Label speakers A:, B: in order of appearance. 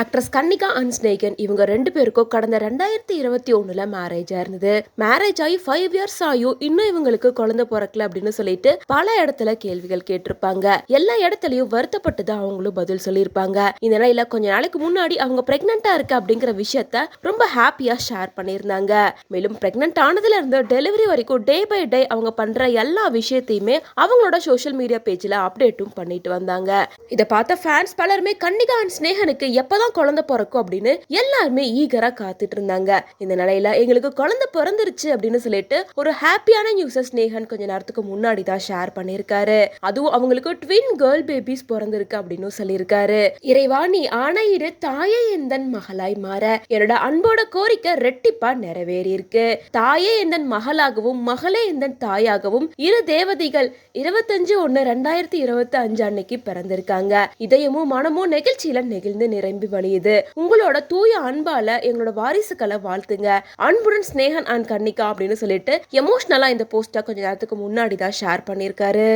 A: Actress Kannika and Snehan இவங்க 2 பேருக்கும் கடந்த 2021ல மேரேஜ் ஆயிருந்தது. மேரேஜ் ஆகி 5 இயர்ஸ் ஆயும் இன்னும் இவங்களுக்கு குழந்தை பிறக்கல அப்படின்னு சொல்லிட்டு பல இடத்துல கேள்விகள் கேட்டிருப்பாங்க. எல்லா இடத்துலயும் வருத்தப்பட்டு தான் அவங்களும் பதில் சொல்லியிருப்பாங்க. இந்த நிலையில கொஞ்ச நாளைக்கு முன்னாடி அவங்க பிரெக்னெண்டா இருக்கு அப்படிங்கிற விஷயத்த ரொம்ப ஹாப்பியா ஷேர் பண்ணியிருந்தாங்க. மேலும் பிரெக்னென்ட் ஆனதுல இருந்து டெலிவரி வரைக்கும் டே பை டே அவங்க பண்ற எல்லா விஷயத்தையுமே அவங்களோட சோஷியல் மீடியா பேஜ்ல அப்டேட்டும் பண்ணிட்டு வந்தாங்க. இதை பார்த்த ஃபேன்ஸ் பலருமே கன்னிகா அண்ட் ஸ்னேகனுக்கு எப்பதான் குழந்தை பிறக்கும் அப்படின்னு எல்லாருமே ஈகரா காத்துட்டு இருந்தாங்க. இந்த நிலையில எங்களுக்கு குழந்தை பிறந்துருச்சு அப்படின்னு சொல்லிட்டு ஒரு ஹாப்பியான நியூஸை ஸ்னேகன் கொஞ்ச நேரத்துக்கு முன்னாடி தான் ஷேர் பண்ணிருக்காரு. அதுவும் அவங்களுக்கு ட்வின் கேர்ள் பேபிஸ் பிறந்திருக்கு அப்படின்னு சொல்லியிருக்காரு. இறைவா நீ ஆணையிடு தாயே எந்தன் மகளாய் மாற என்னோட அன்போட கோரிக்கை ரெட்டிப்பா நிறைவேறி இருக்கு. தாயே எந்தன் மகளாகவும் மகளே எந்தன் தாயாகவும் இரு தேவதைகள் 25/1/2025 அன்னைக்கு பிறந்திருக்காங்க. இதயமும் மனமும் நெகிழ்ச்சியில நெகிழ்ந்து நிரம்பி வழியுது. உங்களோட தூய அன்பால எங்களோட வாரிசுகளை வாழ்த்துங்க. அன்புடன் ஸ்னேகன் அண்ட் கன்னிகா அப்படின்னு சொல்லிட்டு எமோஷனலா இந்த போஸ்டா கொஞ்ச நேரத்துக்கு முன்னாடி தான் ஷேர் பண்ணியிருக்காரு.